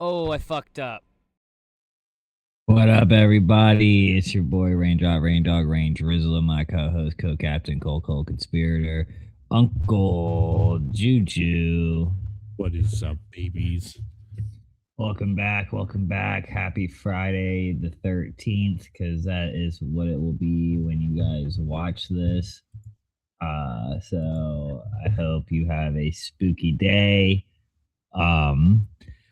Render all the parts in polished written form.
Oh, I fucked up. What up, everybody? It's your boy Raindrop, Raindog, Rain Drizzle, my co-host, co-captain, Cole, conspirator, Uncle Juju. What is up, babies? Welcome back, welcome back. Happy Friday the 13th, because that is what it will be when you guys watch this. So I hope you have a spooky day.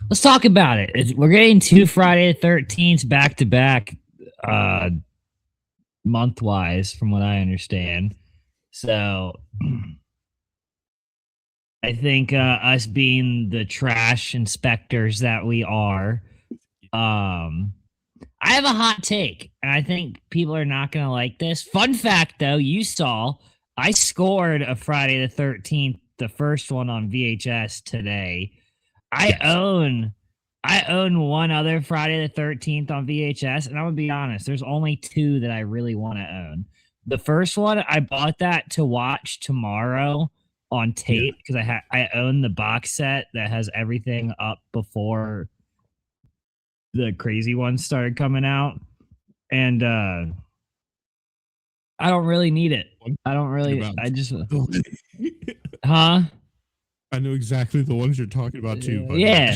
Let's talk about it. We're getting two Friday the 13th back to back. Month wise, from what I understand. So I think us being the trash inspectors that we are, I have a hot take, and I think people are not going to like this. Fun fact, though, you saw I scored a Friday the 13th, the first one on VHS today. I own one other Friday the 13th on VHS, and I'm gonna be honest, there's only two that I really want to own. The first one, I bought that to watch tomorrow on tape because I own the box set that has everything up before the crazy ones started coming out. And I don't really need it. I don't really I just huh? I know exactly the ones you're talking about too. Yeah.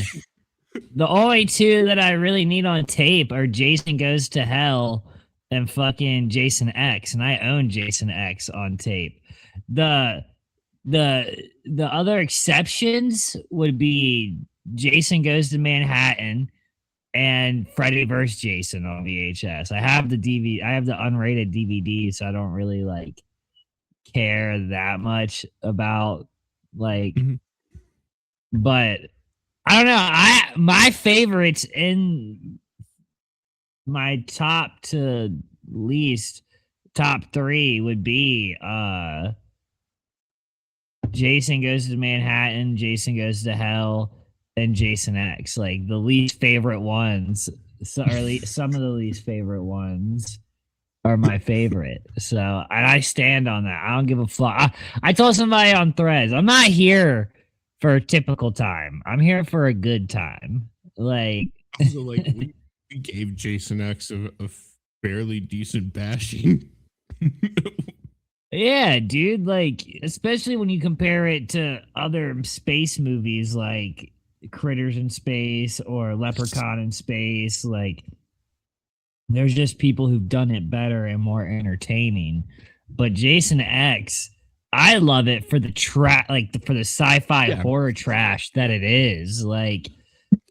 The only two that I really need on tape are Jason Goes to Hell and fucking Jason X, and I own Jason X on tape. The other exceptions would be Jason Goes to Manhattan and Freddy vs. Jason on VHS. I have the DVD, I have the unrated DVD, so I don't really like care that much about like but I don't know. My favorites in my top to least top three would be Jason Goes to Manhattan, Jason Goes to Hell, and Jason X. Like the least favorite ones, or at least some of the least favorite ones are my favorite. So and I stand on that. I don't give a fuck. I told somebody on Threads, I'm not here for a typical time. I'm here for a good time. Like, also, like we gave Jason X a fairly decent bashing. yeah, dude. Like, especially when you compare it to other space movies like Critters in Space or Leprechaun in Space. Like, there's just people who've done it better and more entertaining. But Jason X, I love it for the for the sci-fi horror trash that it is. Like,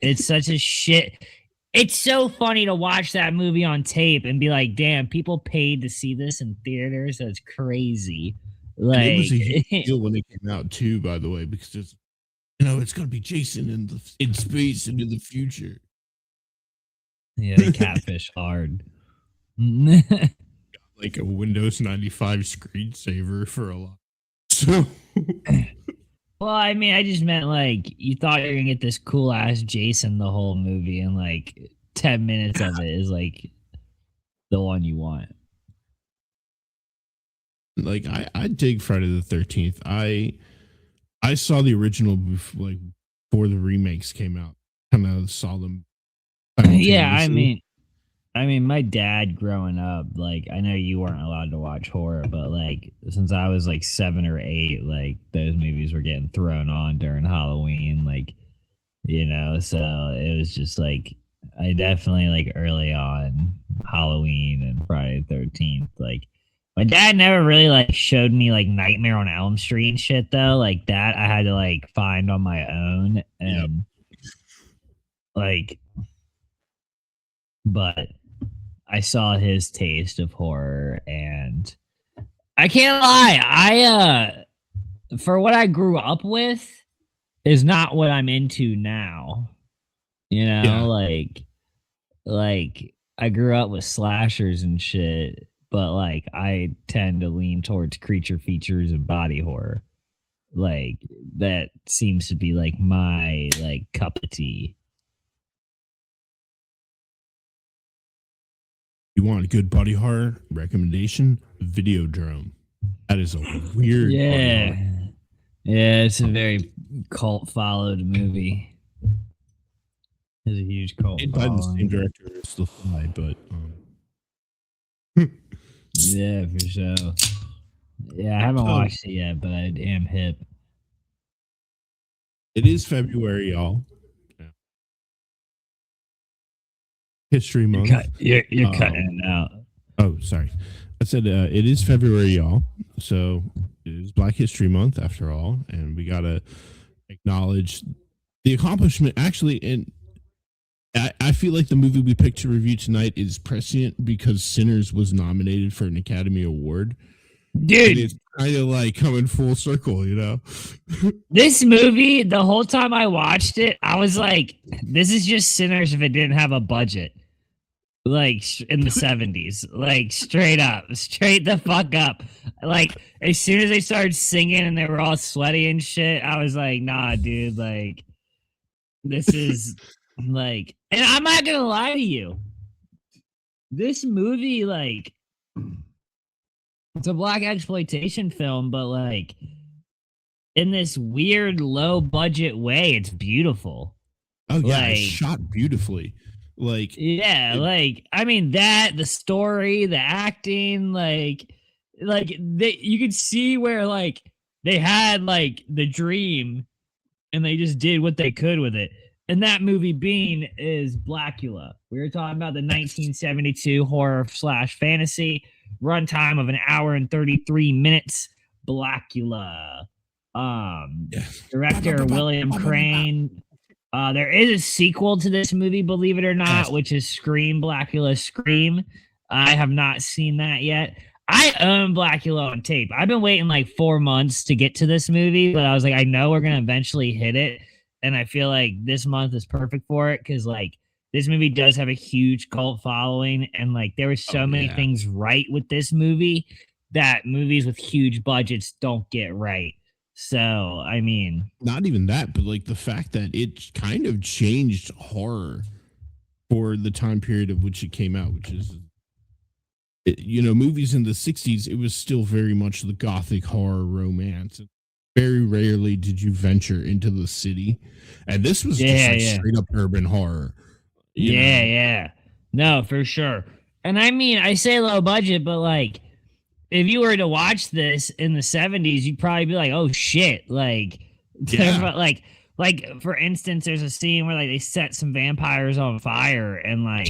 it's such a shit. It's so funny to watch that movie on tape and be like, "Damn, people paid to see this in theaters. That's crazy." Like, and it was a huge deal when it came out too. By the way, because it's gonna be Jason in space and in the future. Yeah, the catfish hard. Like a Windows 95 screensaver for a lot. So, well, I mean, I just meant like you thought you were gonna get this cool ass Jason the whole movie, and like 10 minutes of it is like the one you want. Like I dig Friday the 13th. I saw the original before the remakes came out. Kind of saw them. Yeah, I mean, my dad growing up, like, I know you weren't allowed to watch horror, but like, since I was like 7 or 8, like, those movies were getting thrown on during Halloween, like, so it was just like, I definitely like early on Halloween and Friday the 13th, like, my dad never really like showed me like Nightmare on Elm Street and shit though, like that I had to like find on my own and like, but I saw his taste of horror and I can't lie, for what I grew up with is not what I'm into now. Like I grew up with slashers and shit, but like I tend to lean towards creature features and body horror. Like that seems to be like my like cup of tea. You want a good body horror recommendation? Videodrome. That is a weird. Yeah, yeah, it's a very cult followed movie. Has a huge cult Made by the same following. director as The Fly, but Yeah, for sure. Yeah, I haven't so watched it yet, but I am hip. it is February, y'all. Yeah. History Month. You're Um, cutting it out. oh, sorry. I said it is February, y'all. So it is Black History Month after all, and we gotta acknowledge the accomplishment. Actually, and I feel like the movie we picked to review tonight is prescient because Sinners was nominated for an Academy Award, and it's Dude, kind of like coming full circle, you know. this movie, the whole time I watched it, I was like, this is just Sinners if it didn't have a budget. Like in the 70s. Like straight up. Straight the fuck up. Like as soon as they started singing and they were all sweaty and shit, I was like, nah, dude, like this is like, and I'm not gonna lie to you. This movie, like, it's a black exploitation film, but like in this weird low budget way, it's beautiful. Oh yeah, it's Like, shot beautifully. Like yeah, it, like I mean that the story, the acting, like they you could see where like they had like the dream and they just did what they could with it. And that movie being is Blacula. We were talking about the 1972 horror slash fantasy runtime of an hour and 33 minutes. Blacula. yeah. Director William Crane. There is a sequel to this movie, believe it or not, Yes. which is Scream, Blacula Scream. I have not seen that yet. I own Blacula on tape. I've been waiting like 4 months to get to this movie, but I was like, I know we're gonna eventually hit it, and I feel like this month is perfect for it because like this movie does have a huge cult following, and like there were so Oh many yeah. things right with this movie that movies with huge budgets don't get right. So I mean, Not even that, but like the fact that it kind of changed horror for the time period of which it came out, which is you know, movies in the 60s, it was still very much the gothic horror romance. Very rarely did you venture into the city. And this was just yeah, like yeah. straight up urban horror, you Yeah, know. yeah. No, for sure. And I mean, I say low budget, but like if you were to watch this in the 70s, you'd probably be like, "Oh shit." Like Yeah. like for instance, there's a scene where like they set some vampires on fire and like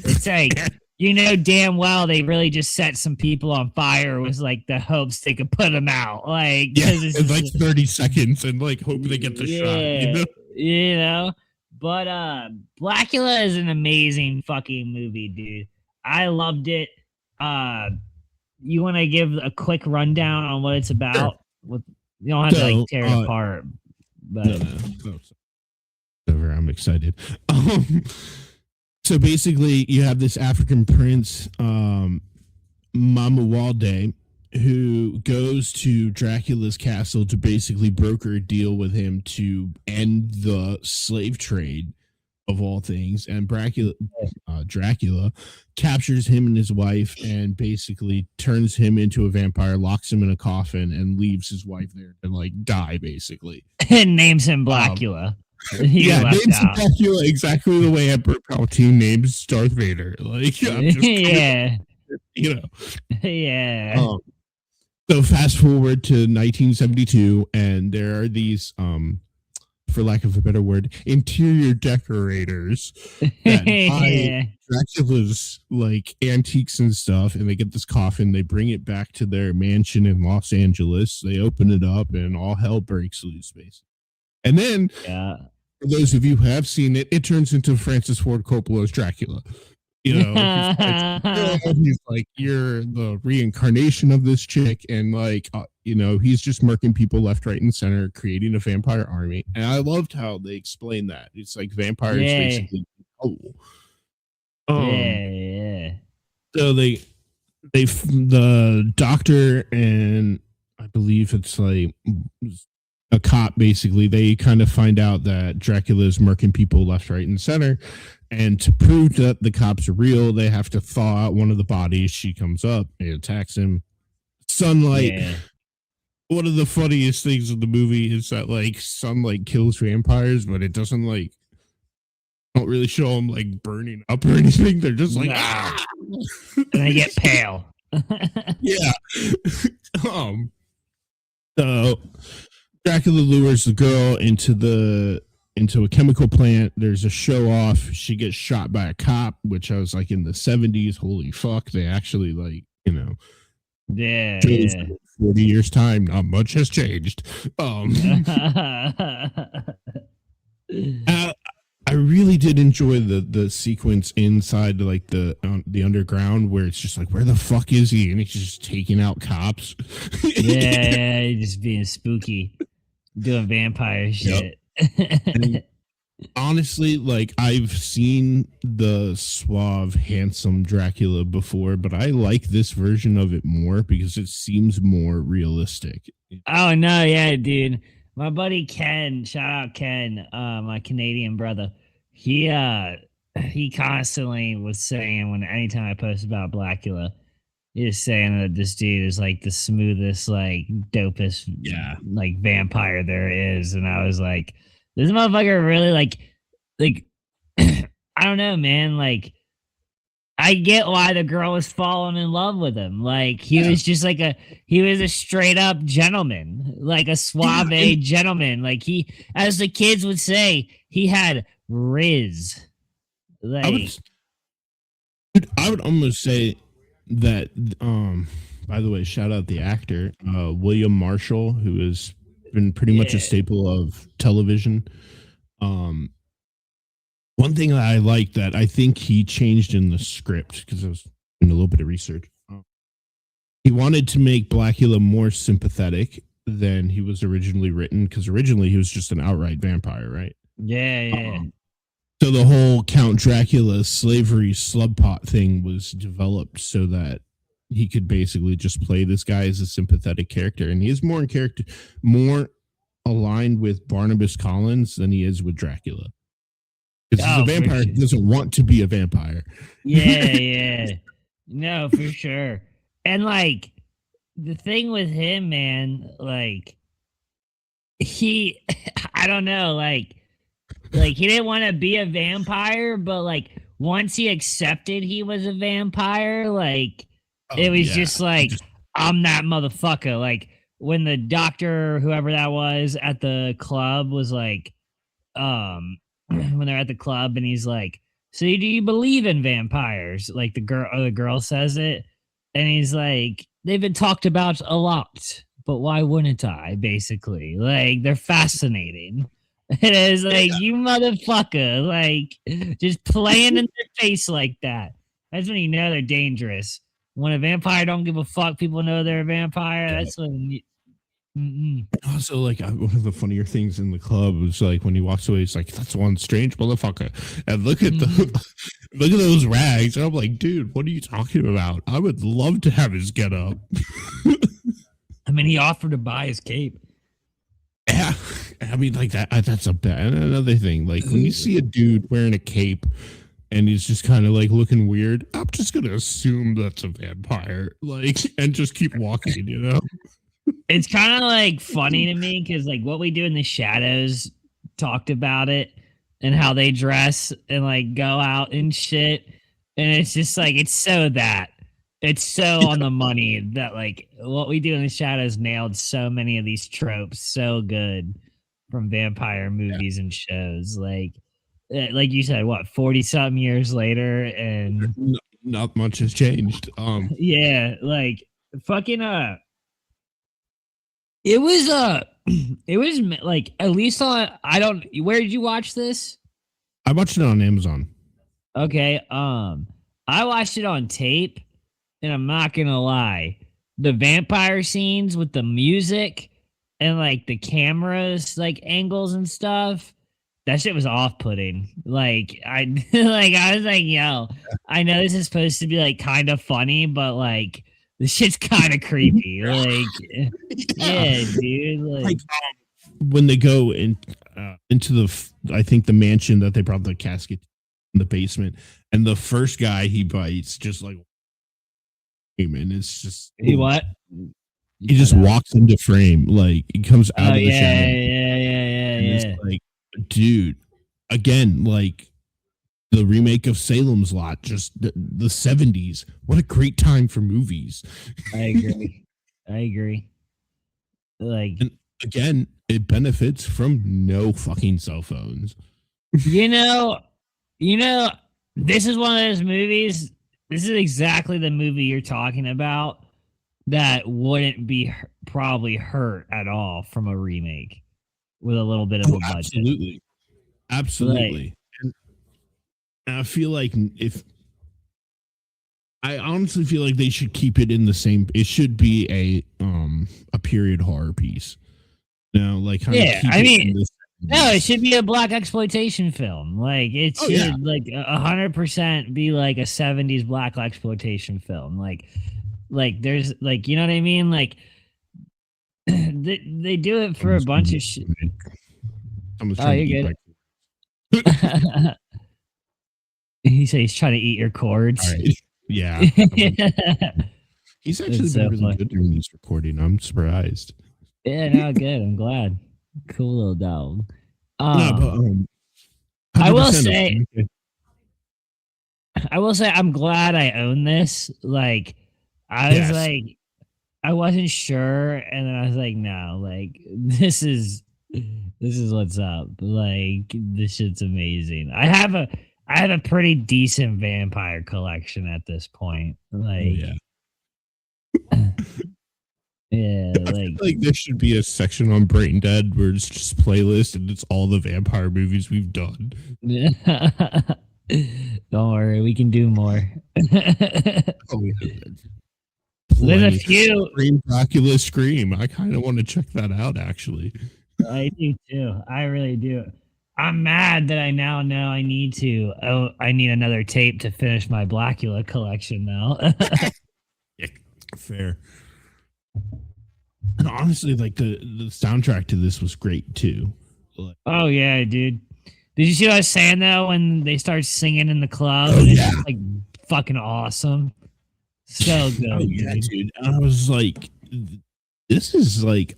it's like you know damn well they really just set some people on fire with like the hopes they could put them out. Like Yeah. cuz it's In like just 30 seconds and like hope they get the shot, you yeah, know? you know. But Blacula is an amazing fucking movie, dude. I loved it. Uh you want to give a quick rundown on what it's Sure. about? With you don't have to like So tear it apart, no, but no, no. Over, I'm excited. Um so basically you have this African prince, Mama Walde, who goes to Dracula's castle to basically broker a deal with him to end the slave trade of all things. And Dracula captures him and his wife and basically turns him into a vampire, locks him in a coffin, and leaves his wife there to like die, basically. and names him Um, Blacula. He yeah, left names out. Dracula exactly the way Emperor Palpatine names Darth Vader. Like, I'm just, Yeah, you know. yeah. Um, so fast forward to 1972, and there are these, for lack of a better word, interior decorators that buy Yeah. Dracula's like antiques and stuff, and they get this coffin, they bring it back to their mansion in Los Angeles, they open it up, and all hell breaks loose, basically. And then, Yeah. for those of you who have seen it, it turns into Francis Ford Coppola's Dracula. You know, he's like, you're the reincarnation of this chick, and like, you know, he's just murking people left, right, and center, creating a vampire army. And I loved how they explained that. It's like vampires Yeah. basically. Oh, Yeah. so the doctor and I believe it's like a cop basically they kind of find out that Dracula is murking people left, right, and center, and to prove that the cops are real they have to thaw out one of the bodies. She comes up and attacks him. Sunlight. Yeah. One of the funniest things in the movie is that like sunlight kills vampires, but it doesn't like don't really show them like burning up or anything. They're just like, Nah. ah! And they get pale. Yeah. So Dracula lures the girl into a chemical plant. There's a show off. She gets shot by a cop, which I was like in the 70s. Holy fuck. They actually like, Yeah. 40 years time, not much has changed. I really did enjoy the sequence inside like the underground where it's just like, where the fuck is he? And he's just taking out cops. Yeah, just being spooky, doing vampire shit. Yep. Honestly, like I've seen the suave, handsome Dracula before, but I like this version of it more because it seems more realistic. Oh no, yeah, dude. My buddy Ken, shout out Ken, my Canadian brother. He constantly was saying when anytime I post about Blacula, he was saying that this dude is like the smoothest, like dopest, like vampire there is. And I was like, this motherfucker really like I don't know, man. Like I get why the girl was falling in love with him. Like he was just like he was a straight up gentleman, like a suave gentleman. Like he, as the kids would say, he had riz. Like I would almost say that. By the way, shout out the actor William Marshall, who has been pretty much a staple of television. One thing that I like that I think he changed in the script, because I was doing a little bit of research. He wanted to make Blacula more sympathetic than he was originally written, because originally he was just an outright vampire, right? Yeah. So the whole Count Dracula slavery slubpot thing was developed so that he could basically just play this guy as a sympathetic character, and he is more aligned with Barnabas Collins than he is with Dracula. Because he's a vampire, he doesn't want to be a vampire. Yeah. No, for sure. And like the thing with him, man, like I don't know, like he didn't want to be a vampire, but like once he accepted he was a vampire, like it was just like, I'm that motherfucker. Like when the doctor, whoever that was at the club was like, when they're at the club and he's like, so do you believe in vampires? Like the girl says it. And he's like, they've been talked about a lot, but why wouldn't I? Basically, like they're fascinating. It is like, you motherfucker, like just playing in their face like that. That's when you know they're dangerous. When a vampire don't give a fuck, people know they're a vampire. That's when. Also, like one of the funnier things in the club was like when he walks away, he's like, "That's one strange motherfucker." And look at look at those rags. And I'm like, dude, what are you talking about? I would love to have his get up. I mean, he offered to buy his cape. Yeah, I mean, like that's another thing. Like when you see a dude wearing a cape and he's just kind of like looking weird, I'm just gonna assume that's a vampire, like, and just keep walking, you know. It's kind of like funny to me because like What We Do in the Shadows talked about it and how they dress and like go out and shit. And it's just like, it's so on the money that like What We Do in the Shadows nailed so many of these tropes so good from vampire movies and shows. Like you said, what, 40 something years later, and not much has changed. Yeah, like fucking it was like, at least on, where did you watch this? I watched it on Amazon. Okay, I watched it on tape, and I'm not gonna lie, the vampire scenes with the music and like the cameras, like angles and stuff, that shit was off-putting. Like I was like, yo, I know this is supposed to be like kind of funny, but like this shit's kind of creepy. Like, yeah, dude. Like when they go into I think the mansion that they brought the casket in the basement, and the first guy he bites just like, and it's just he what? He just walks into frame, like he comes out of the shadow. Yeah. It's like, dude, again, like The remake of Salem's Lot, just the 70s. What a great time for movies. I agree. I agree. Like, And again, it benefits from no fucking cell phones. you know, you know, this is one of those movies. This is exactly the movie you're talking about that wouldn't be probably hurt at all from a remake with a little bit of Oh, a budget. absolutely. Absolutely. Like, and I feel like if I honestly feel like they should keep it in the same. It should be a period horror piece. Now, like kind yeah, of keep I it mean, in the no, it 70s. should be a black exploitation film. Like it Oh should yeah, like 100% be like a 70s black exploitation film. Like there's like you know what I mean? Like they do it for a bunch of shit. Someone's Oh, trying to you're eat good. my. He said he's trying to eat your cords. All right. Yeah. He's actually It's been so really funny. good during this recording. I'm surprised. Yeah, no, good. I'm glad. Cool little dog. No, but I will 100% say, I'm glad I own this. Like, I was yes. like, I wasn't sure, and then I was like, no, like this is what's up. Like, this shit's amazing. I have a pretty decent vampire collection at this point. Oh, Like, yeah. yeah, I feel like like there should be a section on Brain Dead where it's just playlist and it's all the vampire movies we've done. don't worry, we can do more. Oh, yeah. There's a Plenty. few. Scream, Blacula, Scream. I kind of want to check that out, actually. I do too. I really do. I'm mad that I now know I need to. Oh, I need another tape to finish my Blacula collection now. Yeah, fair. And honestly, like the soundtrack to this was great too. Like, Oh yeah, dude. Did you see what I was saying though when they start singing in the club? Oh, And it's yeah. just, like fucking awesome. So good. oh yeah, dude. dude. And I was like, this is like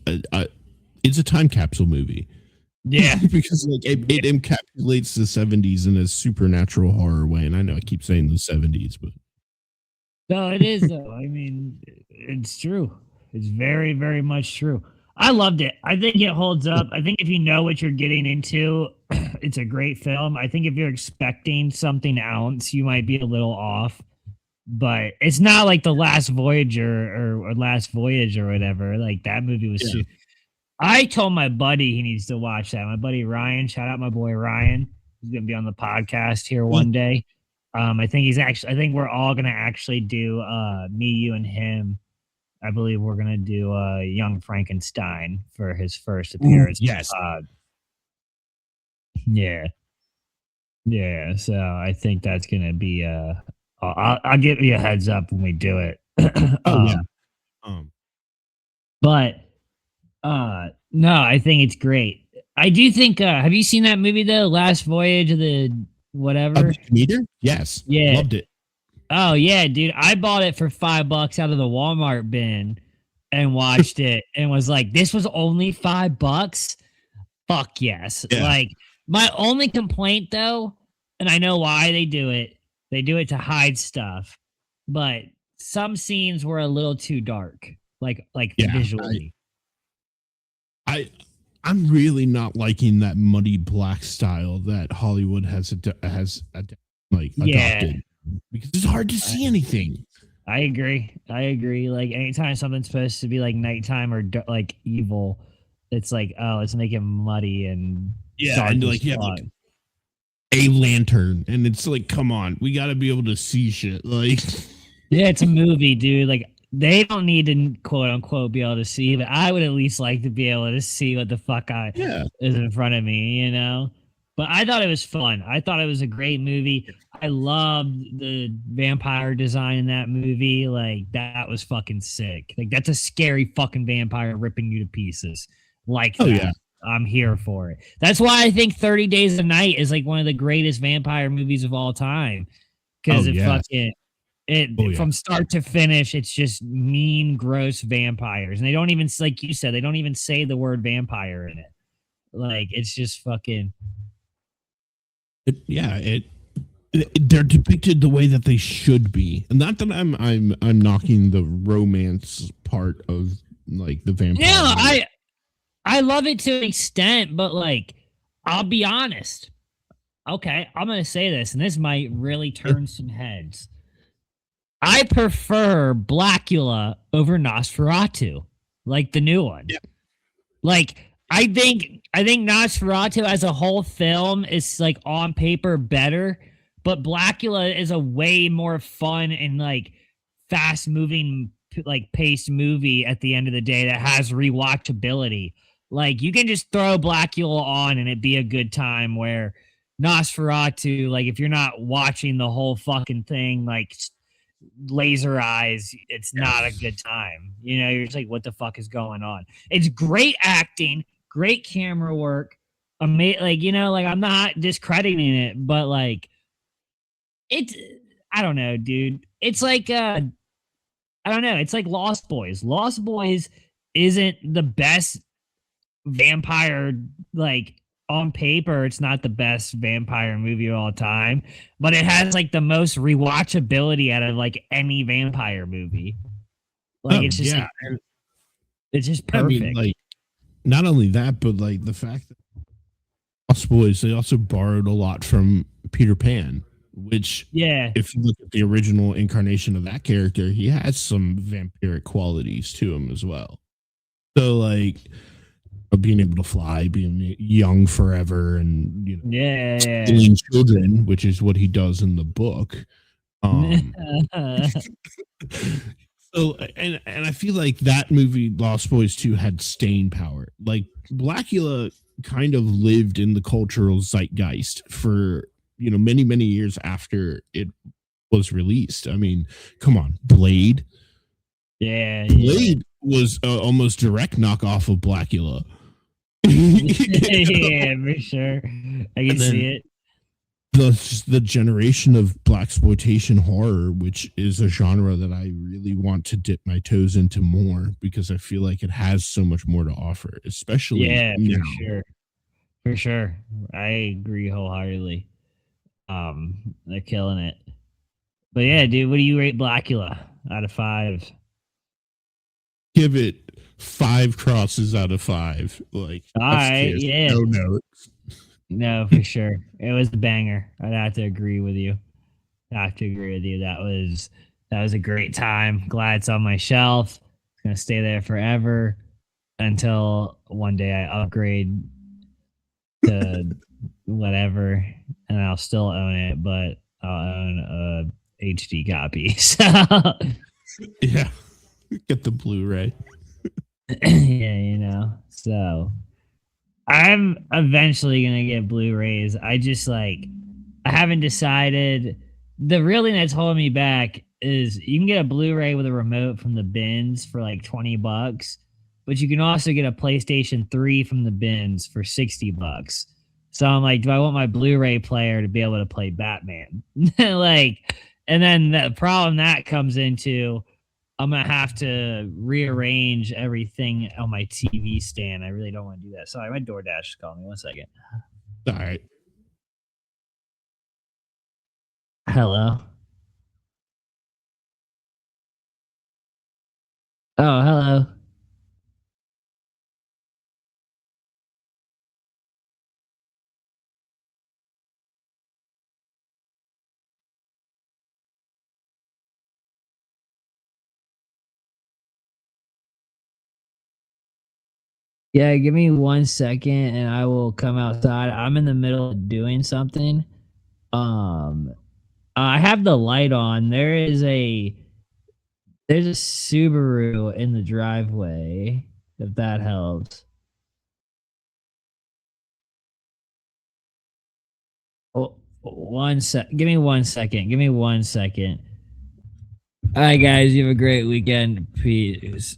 it's a time capsule movie. Yeah. Because like it encapsulates the 70s in a supernatural horror way. And I know I keep saying the 70s, but No, it is though. I mean, it's true. It's very, very much true. I loved it. I think it holds up. I think if you know what you're getting into, it's a great film. I think if you're expecting something else, you might be a little off. But it's not like the Last Voyager or Last Voyage or whatever. Like that movie was. Yeah. I told my buddy he needs to watch that. My buddy Ryan, shout out my boy Ryan. He's gonna be on the podcast here one day. I think he's actually. I think we're all gonna actually do me, you, and him. I believe we're gonna do Young Frankenstein for his first appearance. yes. Yeah, yeah. So I think that's gonna be. I'll give you a heads up when we do it. Oh yeah. But no, I think it's great. I do think. Have you seen that movie though? Last Voyage of the whatever. Meter? Yes. Yeah. Loved it. Oh yeah, dude. I bought it for $5 out of the Walmart bin and watched it and was like, this was only $5. Fuck yes. Yeah. Like my only complaint though, and I know why they do it to hide stuff, but some scenes were a little too dark, like Yeah, visually. I'm really not liking that muddy black style that Hollywood has adopted because it's hard to see anything. I agree. Like anytime something's supposed to be like nighttime or like evil, it's like, oh, let's make it muddy and Yeah, and like a lantern, and it's like, come on, we got to be able to see shit. Like, yeah, it's a movie, dude. Like they don't need to quote unquote be able to see, but I would at least like to be able to see what the fuck is in front of me, you know. But I thought it was fun. I thought it was a great movie. I loved the vampire design in that movie. Like that was fucking sick. Like that's a scary fucking vampire ripping you to pieces. Like that. yeah. I'm here for it. That's why I think 30 Days a Night is like one of the greatest vampire movies of all time. Because from start to finish, it's just mean, gross vampires. And they don't even, like you said, they don't even say the word vampire in it. Like it's just fucking. they're depicted the way that they should be. And not that I'm knocking the romance part of like the vampire. No, movie. I love it to an extent, but like, I'll be honest. Okay, I'm gonna say this, and this might really turn some heads. I prefer Blacula over Nosferatu, like the new one. Yeah. Like, I think Nosferatu as a whole film is like on paper better, but Blacula is a way more fun and like fast moving like paced movie at the end of the day that has rewatchability. Like you can just throw Blacula on and it be a good time, where Nosferatu, like if you're not watching the whole fucking thing, like laser eyes, it's not a good time. You know, you're just like, what the fuck is going on? It's great acting, great camera work. Like, you know, like I'm not discrediting it, but like it's, I don't know, dude. It's like, I don't know. It's like Lost Boys. Lost Boys isn't the best vampire, like on paper, it's not the best vampire movie of all time, but it has like the most rewatchability out of like any vampire movie. Like it's just yeah. it's just I perfect. mean, like not only that, but like the fact that Lost Boys, they also borrowed a lot from Peter Pan, which yeah. if you look at the original incarnation of that character, he has some vampiric qualities to him as well. So like being able to fly, being young forever, and you know, yeah. children, which is what he does in the book. So and I feel like that movie Lost Boys 2 had staying power. Like Blacula kind of lived in the cultural zeitgeist for, you know, many years after it was released. I mean, come on, Blade. Blade was almost direct knockoff of Blacula. Yeah, for sure. I can see it. The generation of blaxploitation horror, which is a genre that I really want to dip my toes into more because I feel like it has so much more to offer, especially now. For sure. I agree wholeheartedly. They're killing it. But yeah, dude, what do you rate Blacula out of 5? Give it 5 crosses out of 5. Like, all right, yeah. No notes. No, for sure. It was a banger. I'd have to agree with you. That was a great time. Glad it's on my shelf. It's gonna stay there forever until one day I upgrade to whatever, and I'll still own it, but I'll own a HD copy. So yeah, get the Blu-ray. yeah, you know. So I'm eventually gonna get Blu-rays. I just like I haven't decided. The real thing that's holding me back is you can get a Blu-ray with a remote from the bins for like $20, but you can also get a PlayStation 3 from the bins for $60. So I'm like, do I want my Blu-ray player to be able to play Batman? Like, and then the problem that comes into, I'm gonna have to rearrange everything on my TV stand. I really don't want to do that. Sorry, my DoorDash is calling me. 1 second. All right. Hello. Oh, hello. Yeah, give me 1 second and I will come outside. I'm in the middle of doing something. I have the light on. There's a Subaru in the driveway, if that helps. Oh, 1 sec. Give me 1 second. Give me 1 second. All right, guys, you have a great weekend. Peace.